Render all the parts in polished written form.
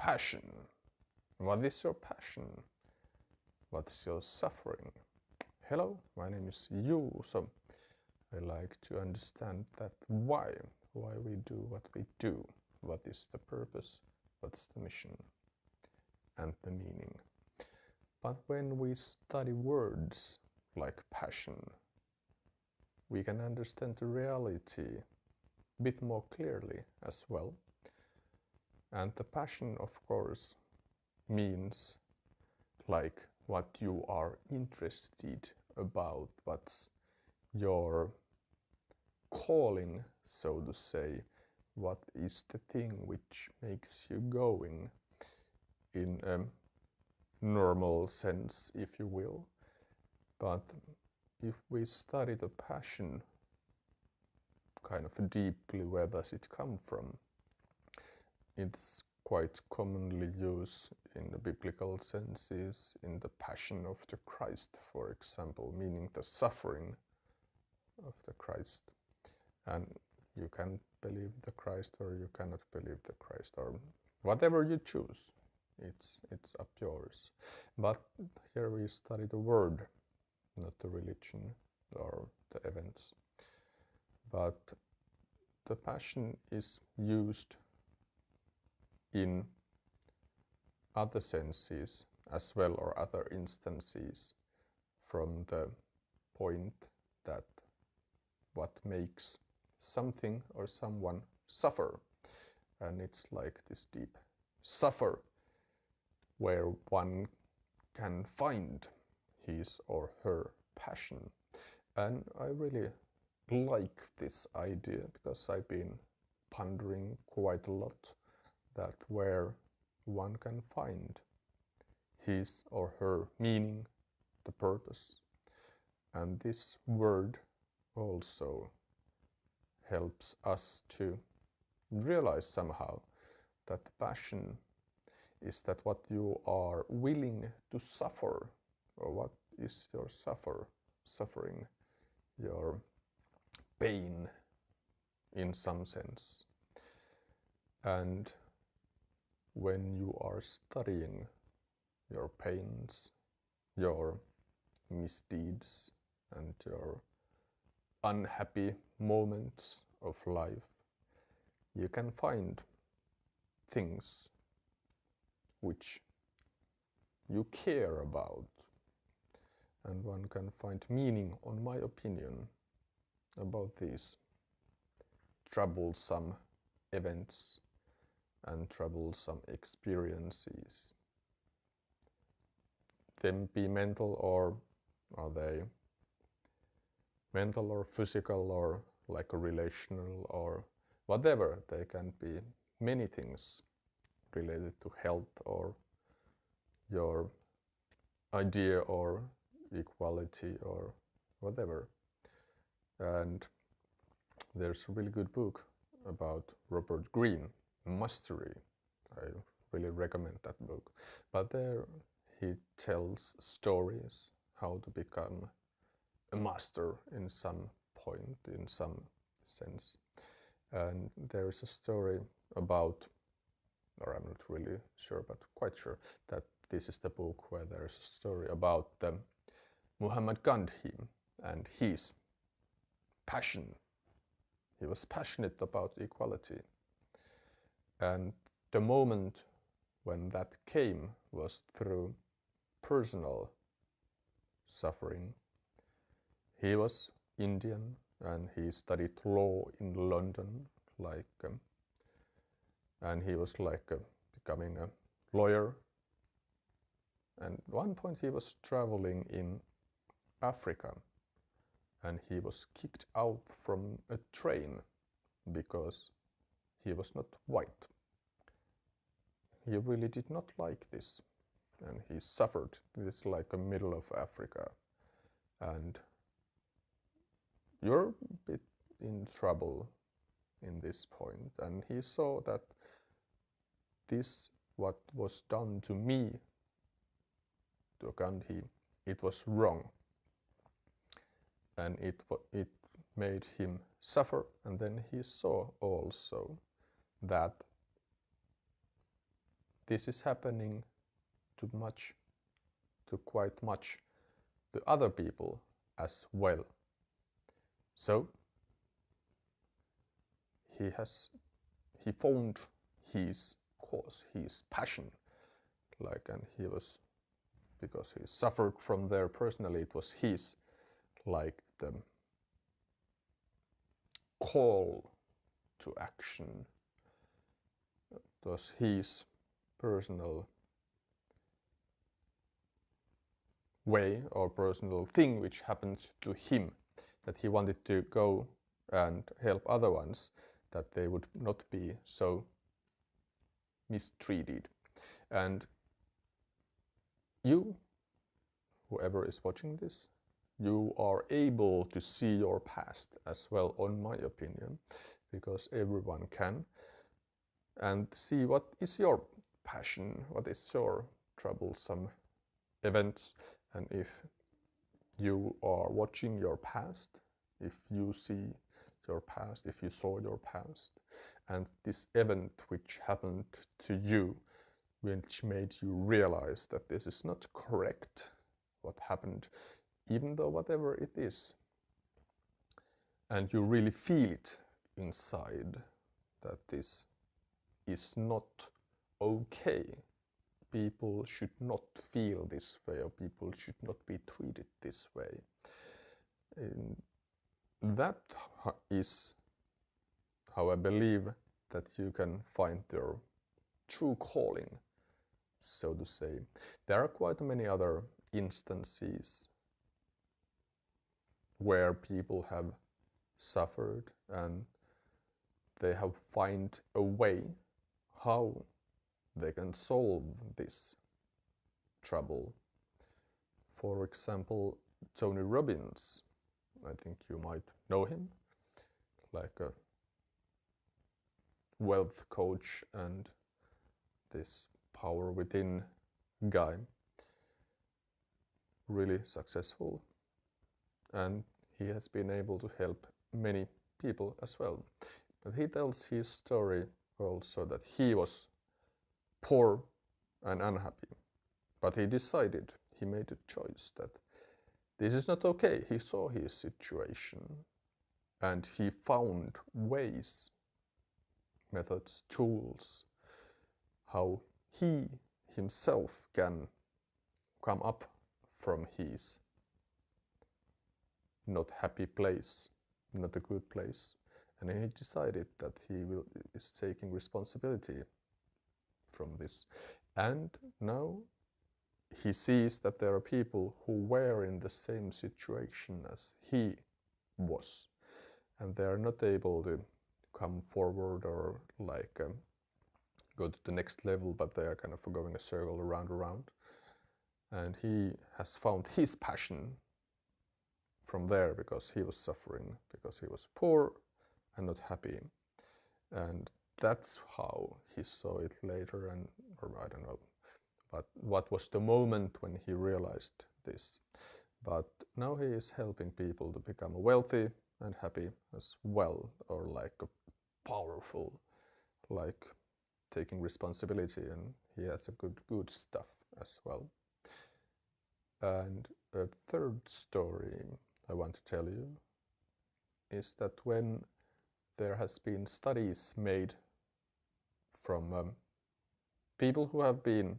Passion. What is your passion? What is your suffering? Hello, my name is Juuso. I like to understand that why we do what we do. What is the purpose? What's the mission? And the meaning. But when we study words like passion, we can understand the reality a bit more clearly as well. And the passion, of course, means like what you are interested about, what's your calling, so to say, what is the thing which makes you going in a normal sense, if you will. But if we study the passion kind of deeply, where does it come from? It's quite commonly used in the biblical senses, in the passion of the Christ, for example, meaning the suffering of the Christ. And you can believe the Christ or you cannot believe the Christ, or whatever you choose. It's up yours. But here we study the word, not the religion or the events. But the passion is used in other senses as well, or other instances, from the point that what makes something or someone suffer. And it's like this deep suffer where one can find his or her passion. And I really like this idea because I've been pondering quite a lot that where one can find his or her meaning, the purpose. And this word also helps us to realize somehow that passion is that what you are willing to suffer, or what is your suffering, your pain in some sense. And when you are studying your pains, your misdeeds, and your unhappy moments of life, you can find things which you care about, and one can find meaning, on my opinion, about these troublesome events and troublesome experiences. Them be mental, or are they mental or physical or like a relational or whatever. They can be many things related to health or your idea or equality or whatever. And there's a really good book about Robert Greene, Mastery. I really recommend that book. But there he tells stories how to become a master in some point, in some sense. And there is a story about, or I'm not really sure, but quite sure, that this is the book where there is a story about Muhammad Gandhi and his passion. He was passionate about equality. And the moment when that came was through personal suffering. He was Indian and he studied law in London, and he was becoming a lawyer. And at one point he was traveling in Africa and he was kicked out from a train because he was not white. He really did not like this, and he suffered this like a middle of Africa. And you're a bit in trouble in this point. And he saw that this, what was done to me, to Gandhi, it was wrong. And it made him suffer. And then he saw also that this is happening to quite much to other people as well. So he found his cause, his passion, and he was, because he suffered from there personally, it was his, the call to action. It was his personal way or personal thing which happened to him, that he wanted to go and help other ones, that they would not be so mistreated. And you, whoever is watching this, you are able to see your past as well, on my opinion, because everyone can, and see what is your passion, what is your troublesome events. And if you are watching your past, if you see your past, if you saw your past, and this event which happened to you, which made you realize that this is not correct, what happened, even though whatever it is, and you really feel it inside, that this is not okay. People should not feel this way, or people should not be treated this way. And that is how I believe that you can find your true calling, so to say. There are quite many other instances where people have suffered and they have found a way how they can solve this trouble. For example, Tony Robbins, I think you might know him, like a wealth coach and this power within guy, really successful, and he has been able to help many people as well. But he tells his story also, that he was poor and unhappy, but he decided, he made a choice that this is not okay. He saw his situation and he found ways, methods, tools, how he himself can come up from his not happy place, not a good place. And he decided that he is taking responsibility from this. And now he sees that there are people who were in the same situation as he was, and they are not able to come forward or go to the next level, but they are kind of going a circle around. And he has found his passion from there, because he was suffering, because he was poor and not happy. And that's how he saw it later, or I don't know, but what was the moment when he realized this. But now he is helping people to become wealthy and happy as well, or a powerful, taking responsibility, and he has a good stuff as well. And a third story I want to tell you is that when there has been studies made from people who have been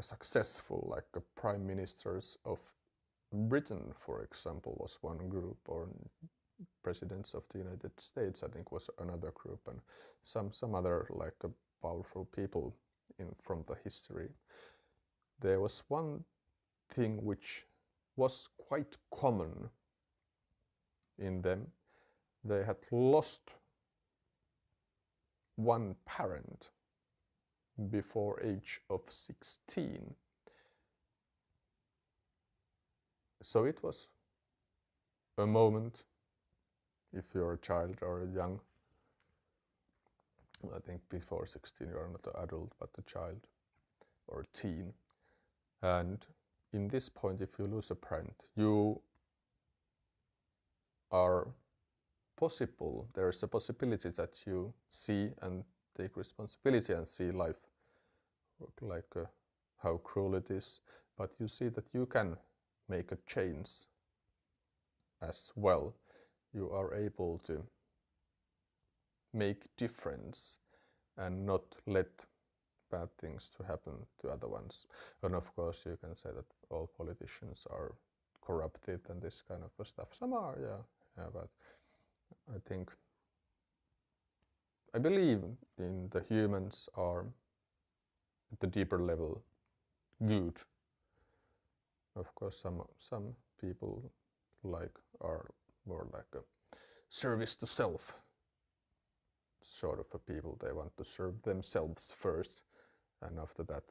successful, prime ministers of Britain, for example, was one group, or presidents of the United States, I think, was another group, and some other powerful people from the history. There was one thing which was quite common in them. They had lost one parent before age of 16. So it was a moment, if you're a child or a young, I think before 16 you're not an adult but a child or a teen. And in this point, if you lose a parent, you are there is a possibility that you see and take responsibility and see life like how cruel it is, but you see that you can make a change as well. You are able to make difference and not let bad things to happen to other ones. And of course you can say that all politicians are corrupted and this kind of stuff. Some are, yeah, but I believe in the humans are at the deeper level good. Of course some people are more like a service to self sort of a people. They want to serve themselves first and after that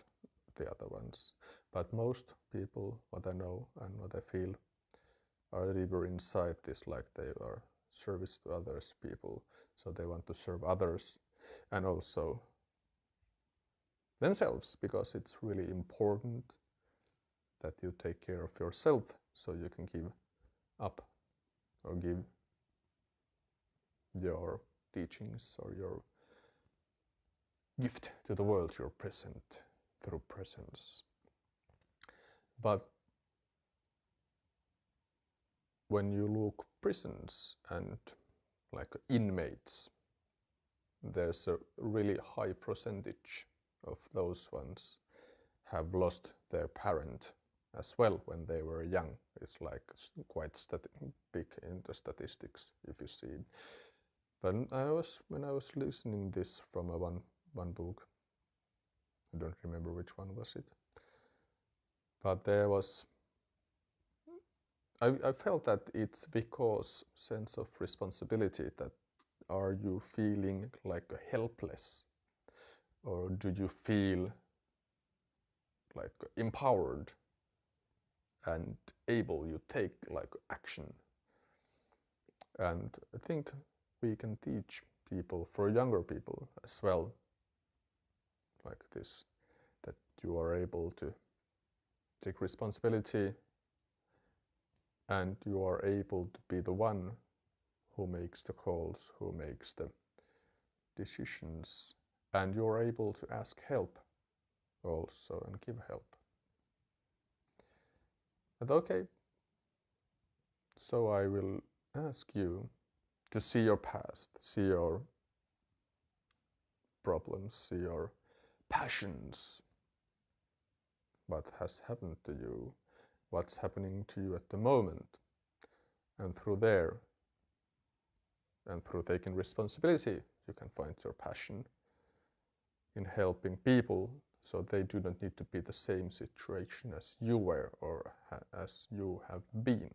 the other ones. But most people, what I know and what I feel, are deeper inside this, like they are service to others people. So they want to serve others and also themselves, because it's really important that you take care of yourself so you can give up or give your teachings or your gift to the world, your present through presence. But when you look prisons and like inmates, there's a really high percentage of those ones have lost their parent as well when they were young. It's like quite big in the statistics if you see. But when I was listening this from one book, I don't remember which one was it, but there was, I felt that it's because sense of responsibility, that are you feeling like helpless, or do you feel like empowered and able, you take like action. And I think we can teach people, for younger people as well, like this, that you are able to take responsibility and you are able to be the one who makes the calls, who makes the decisions, and you are able to ask help also and give help. But okay, so I will ask you to see your past, see your problems, see your passions, what has happened to you, what's happening to you at the moment, and through there, and through taking responsibility, you can find your passion in helping people so they do not need to be the same situation as you were or as you have been.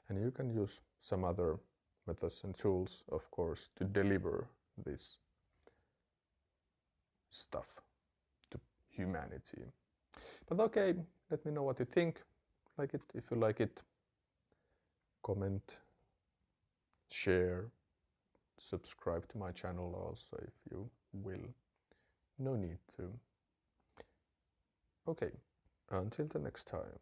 And you can use some other methods and tools, of course, to deliver this stuff to humanity. But okay, let me know what you think. Like it, if you like it, comment, share, subscribe to my channel also if you will. No need to. Okay, until the next time.